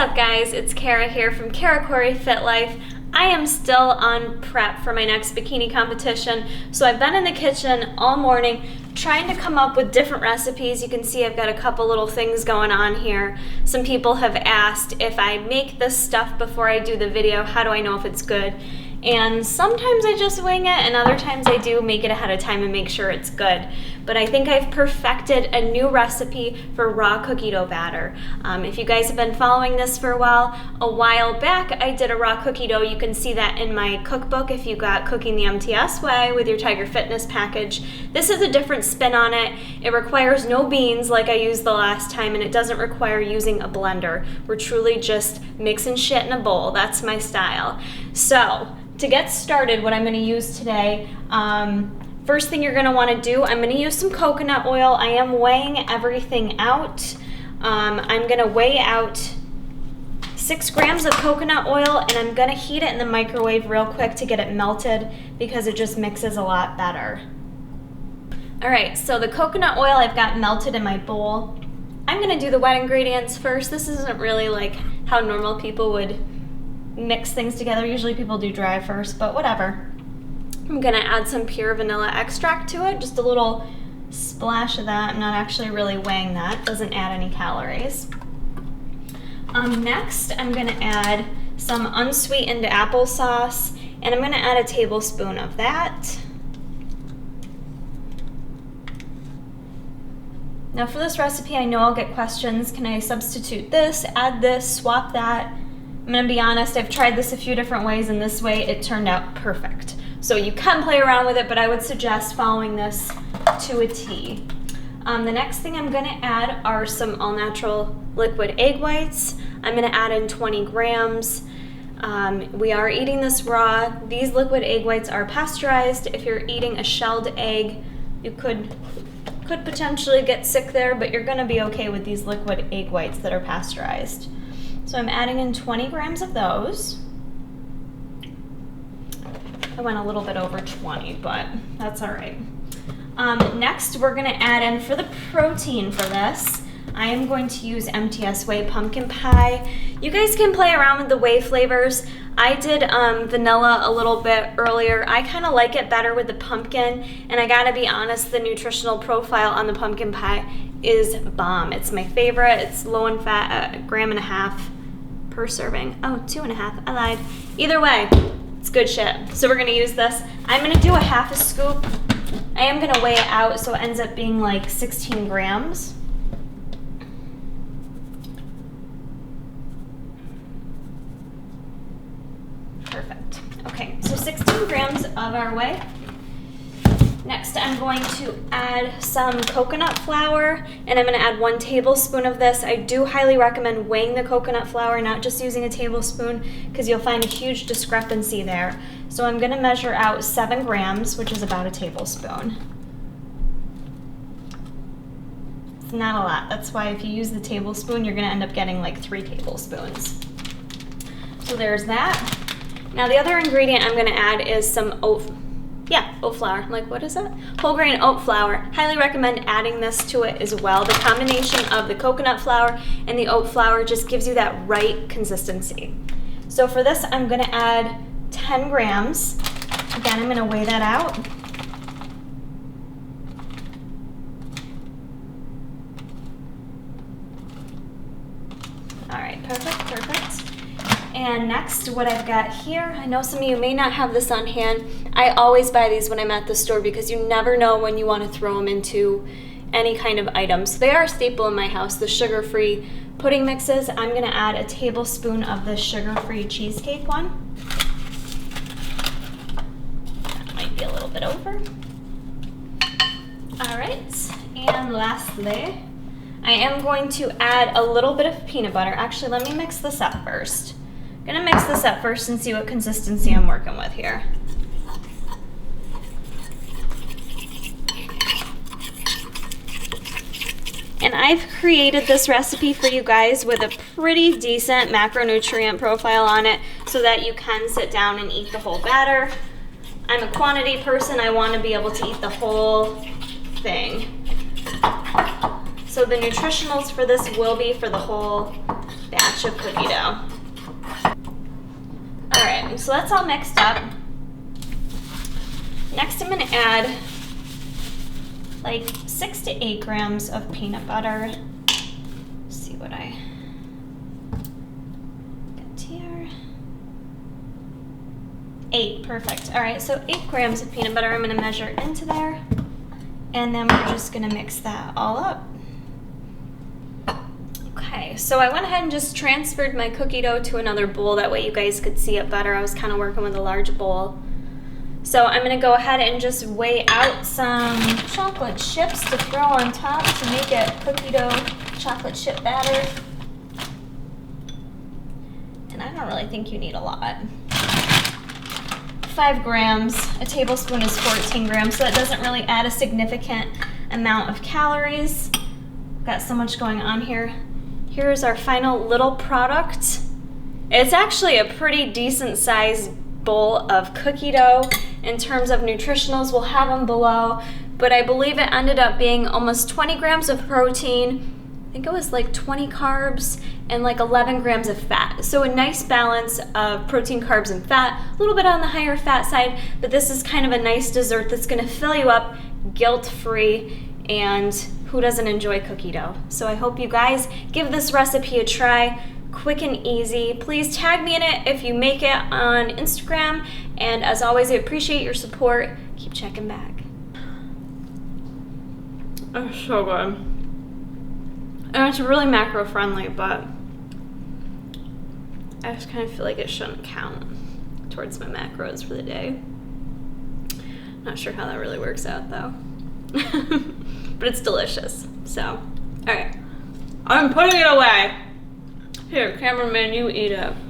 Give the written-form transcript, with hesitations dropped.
up, guys? It's Kara here from Kara Corey Fit Life. I am still on prep for my next bikini competition, so I've been in the kitchen all morning trying to come up with different recipes. You can see I've got a couple little things going on here. Some people have asked if I make this stuff before I do the video, how do I know if it's good? And sometimes I just wing it, and other times I do make it ahead of time and make sure it's good. But I think I've perfected a new recipe for raw cookie dough batter. If you guys have been following this for a while back, I did a raw cookie dough. You can see that in my cookbook if you got Cooking the MTS Way with your Tiger Fitness package. This is a different spin on it. It requires no beans like I used the last time, and it doesn't require using a blender. We're truly just mixing shit in a bowl. That's my style. So, to get started, what I'm going to use today, first thing you're going to want to do, I'm going to use some coconut oil. I am weighing everything out. I'm going to weigh out 6 grams of coconut oil, and I'm going to heat it in the microwave real quick to get it melted because it just mixes a lot better. Alright, so the coconut oil I've got melted in my bowl. I'm going to do the wet ingredients first. This isn't really like how normal people would mix things together. Usually people do dry first, but whatever. I'm gonna add some pure vanilla extract to it, just a little splash of that. I'm not actually really weighing that, doesn't add any calories. Next, I'm gonna add some unsweetened applesauce, and I'm gonna add a tablespoon of that. Now for this recipe, I know I'll get questions. Can I substitute this, add this, swap that? I'm gonna be honest, I've tried this a few different ways, and this way it turned out perfect. So you can play around with it, but I would suggest following this to a T. The next thing I'm gonna add are some all-natural liquid egg whites. I'm gonna add in 20 grams. We are eating this raw. These liquid egg whites are pasteurized. If you're eating a shelled egg, you could potentially get sick there, but you're gonna be okay with these liquid egg whites that are pasteurized. So I'm adding in 20 grams of those. I went a little bit over 20, but that's all right. Next, we're gonna add in, for the protein for this, I am going to use MTS Way pumpkin pie. You guys can play around with the whey flavors. I did vanilla a little bit earlier. I kind of like it better with the pumpkin, and I gotta be honest, the nutritional profile on the pumpkin pie is bomb. It's my favorite. It's low in fat, 1.5 grams per serving. Oh, 2.5, I lied. Either way, it's good shit. So we're gonna use this. I'm gonna do a half a scoop. I am gonna weigh it out so it ends up being like 16 grams. Perfect. Okay, so 16 grams of our whey. Next, I'm going to add some coconut flour, and I'm going to add 1 tablespoon of this. I do highly recommend weighing the coconut flour, not just using a tablespoon, because you'll find a huge discrepancy there. So I'm going to measure out 7 grams, which is about a tablespoon. It's not a lot. That's why if you use the tablespoon, you're going to end up getting like 3 tablespoons. So there's that. Now the other ingredient I'm going to add is some oat flour. Like, what is that? Whole grain oat flour. Highly recommend adding this to it as well. The combination of the coconut flour and the oat flour just gives you that right consistency. So for this, I'm gonna add 10 grams. Again, I'm gonna weigh that out. All right, perfect. And next, what I've got here, I know some of you may not have this on hand. I always buy these when I'm at the store because you never know when you want to throw them into any kind of items. They are a staple in my house, the sugar-free pudding mixes. I'm gonna add a tablespoon of the sugar-free cheesecake one. That might be a little bit over. All right, and lastly, I am going to add a little bit of peanut butter. Actually, let me mix this up first. I'm gonna mix this up first and see what consistency I'm working with here. And I've created this recipe for you guys with a pretty decent macronutrient profile on it so that you can sit down and eat the whole batter. I'm a quantity person. I want to be able to eat the whole thing. So the nutritionals for this will be for the whole batch of cookie dough. All right, so that's all mixed up. Next, I'm gonna add like 6 to 8 grams of peanut butter. Let's see what I got here. 8, perfect. All right, so 8 grams of peanut butter I'm gonna measure into there. And then we're just gonna mix that all up. Okay, so I went ahead and just transferred my cookie dough to another bowl. That way you guys could see it better. I was kind of working with a large bowl. So I'm gonna go ahead and just weigh out some chocolate chips to throw on top to make it cookie dough chocolate chip batter. And I don't really think you need a lot. 5 grams, a tablespoon is 14 grams, so that doesn't really add a significant amount of calories. Got so much going on here. Here's our final little product. It's actually a pretty decent sized bowl of cookie dough. In terms of nutritionals, we'll have them below, but I believe it ended up being almost 20 grams of protein. I think it was like 20 carbs and like 11 grams of fat. So a nice balance of protein, carbs, and fat. A little bit on the higher fat side, but this is kind of a nice dessert that's gonna fill you up guilt-free, and who doesn't enjoy cookie dough? So I hope you guys give this recipe a try. Quick and easy. Please tag me in it if you make it on Instagram. And as always, I appreciate your support. Keep checking back. Oh, so good. And it's really macro friendly, but I just kind of feel like it shouldn't count towards my macros for the day. Not sure how that really works out though. But it's delicious. So, all right. I'm putting it away. Here, cameraman, you eat it.